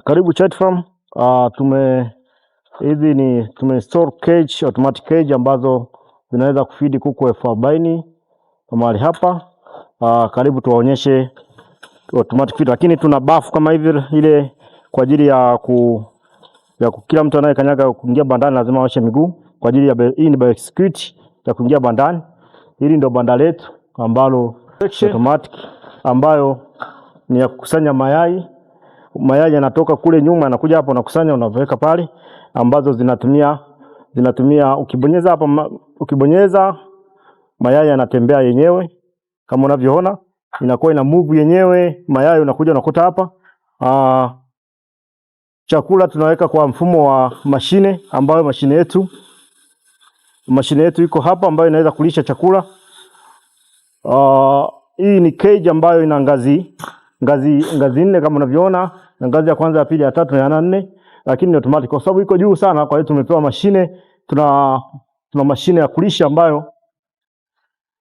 Karibu Chat Farm. Tume store cage, automatic cage ambazo zinaweza kufidi kuku 40,000 mahali hapa. Karibu tuwaonyeshe automatic feed, lakini tuna bafu kama hivi ile kwa ajili ya kila mtu anayekanyaga kuingia bandani lazima aoshe miguu kwa ajili ya hii ni biosecurity ya kuingia bandani. Hili ndio banda letu ambalo automatic ambayo ni ya kukusanya mayai. Mayai yanatoka kule nyuma yanakuja hapo unakusanya unaweka pale, ambazo zinatumia ukibonyeza hapa, ukibonyeza mayai yanatembea yenyewe kama unavyoona, inakuwa ina move yenyewe, mayai unakuja unakuta hapa. Chakula tunaweka kwa mfumo wa mashine, ambayo mashine yetu iko hapa ambayo inaweza kulisha chakula. Hii ni cage ambayo ina ngazi 4 kama unavyoona, na ngazi ya kwanza, ya pili, ya tatu na ya 4, lakini ni automatic kwa sababu iko juu sana. Kwa hiyo tumepewa mashine, tuna mashine ya kulisha ambayo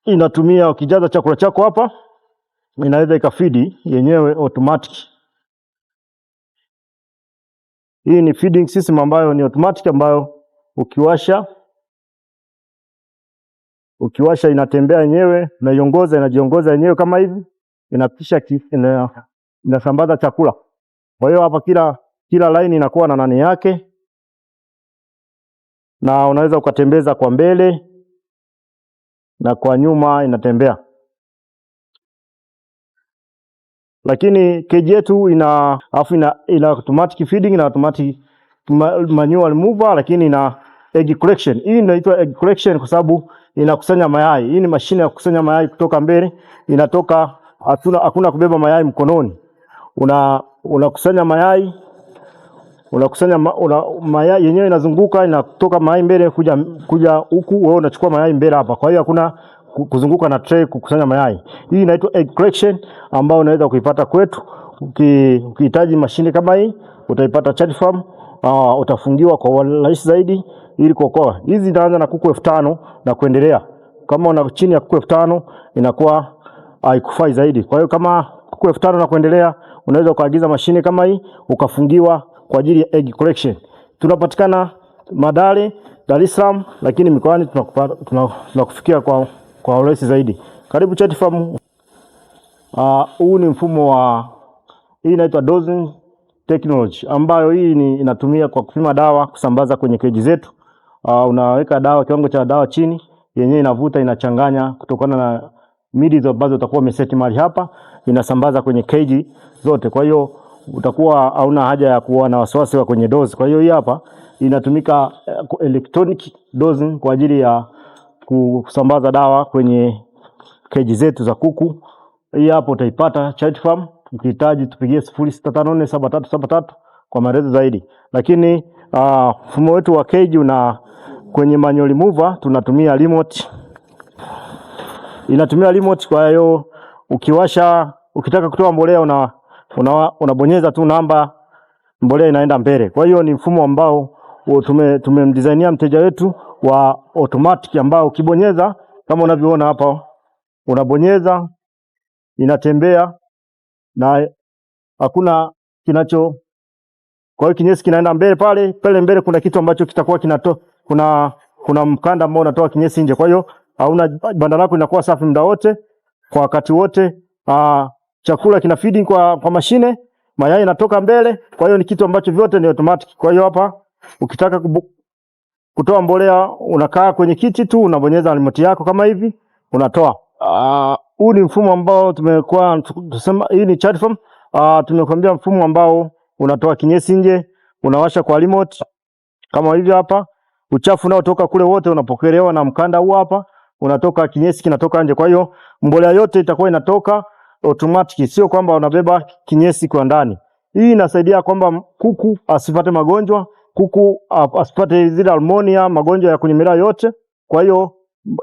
inatumia, ukijaza chakula chako hapa inaweza ikafidi yenyewe automatic. Hii ni feeding system ambayo ni automatic, ambayo ukiwasha inatembea yenyewe, inajiongoza yenyewe kama hivi, inapisha inasambaza chakula. Kwa hiyo hapa kila line inakuwa na nani yake, na unaweza ukatembeza kwa mbele na kwa nyuma inatembea. Lakini cage yetu ina automatic feeding na automatic manual mover, lakini ina egg collection. Hii inaitwa egg collection kwa sababu inakusanya mayai. Hii ni mashine ya kukusanya mayai kutoka mbele, inatoka, hakuna kubeba mayai mkononi. Unakusanya mayai, mayai yenyewe inazunguka, inatoka mayai mbele kuja huku, wewe unachukua mayai mbele hapa. Kwa hiyo hakuna kuzunguka na tray kukusanya mayai. Hii inaitwa egg collection ambayo unaweza kuipata kwetu. Ukihitaji mashine kama hii utaipata Chat Farm. Utafungiwa kwa rahisi zaidi ili kuokoa. Hizi zinaanza na kuku 5,000 na kuendelea. Kama una chini ya kuku 5,000 inakuwa haikufai zaidi. Kwa hiyo kama kuku 5,000 na kuendelea unaweza ukaagiza mashine kama hii ukafungiwa kwa ajili ya egg collection. Tunapatikana Madale, Dar es Salaam, lakini mikoani tunakufikia kwa urahisi zaidi. Karibu Chat Farm. Huu ni mfumo hii inaitwa dosing technology, ambayo hii inatumia kwa kupima dawa kusambaza kwenye keji zetu. Unaweka dawa, kiwango cha dawa chini, yenyewe inavuta, inachanganya kutokana na midi ambazo utakuwa umeseti mahali hapa, inasambaza kwenye keji zote. Kwa hiyo utakuwa hauna haja ya kuwa na wasiwasi wa kwenye dose. Kwa hiyo hii hapa inatumika electronic dosing kwa ajili ya kusambaza dawa kwenye keji zetu za kuku. Hii hapo utaipata Chat Farm. Ukihitaji tupigie 06547373 kwa maelezo zaidi. Lakini mfumo wetu wa cage kwenye manual mover tunatumia remote. Inatumia remote, kwa hiyo ukitaka kutoa mbolea unabonyeza tu namba, mbolea inaenda mbele. Kwa hiyo ni mfumo ambao tumemdesignia mteja wetu wa automatic, ambao ukibonyeza kama unavyoona hapa, unabonyeza inatembea na hakuna kwa hiyo kinyesi kinaenda mbele. Pale mbele kuna kitu ambacho kitakuwa kuna mkanda ambao unatoa kinyesi nje. Kwa hiyo banda lako linakuwa safi muda wote, kwa wakati wote. Chakula kina feeding kwa mashine, mayai yanatoka mbele. Kwa hiyo ni kitu ambacho vyote ni automatic. Kwa hiyo hapa ukitaka kutoa mbolea unakaa kwenye kiti tu, unabonyeza remote yako kama hivi, unatoa. Huu ni mfumo ambao tusema hii ni Chat Farm. Tumekwambia mfumo ambao unatoa kinyesi nje, unawasha kwa remote kama hivi hapa. Uchafu unaotoka kule wote unapokelewa na mkanda huu hapa, unatoka, kinyesi kinatoka nje. Kwa hiyo mbolea yote itakuwa inatoka automatic, sio kwamba unabeba kinyesi kwa ndani. Hii inasaidia kwamba kuku asipate magonjwa, kuku asipate zile almonia, magonjwa ya kunyemelea yote. Kwa hiyo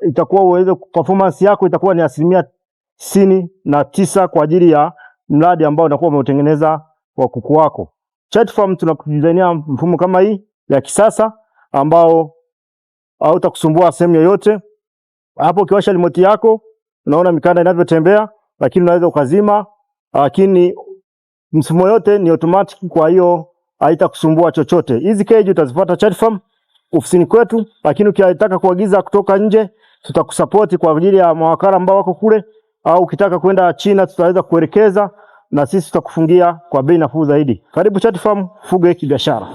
itakuwa performance yako itakuwa ni 99% kwa ajili ya mradi ambao unakuwa umeutengeneza wa kuku wako. Chat Farm tunakudesignia mfumo kama hii ya kisasa ambao hautakusumbua sehemu yoyote. Hapo ukiwasha remote yako unaona mikanda inavyotembea, lakini unaweza ukazima, lakini Msimu yote ni automatic, kwa hiyo haitakusumbua chochote. Hizi cage utazipata Chatfarm ofisini kwetu, lakini ukitaka kuagiza kutoka nje tutakusupport kwa ajili ya mawakala ambao wako kule, au ukitaka kwenda China tutaweza kuelekeza na sisi tutakufungia kwa bei nafuu zaidi. Karibu Chatfarm, fuge kibiashara.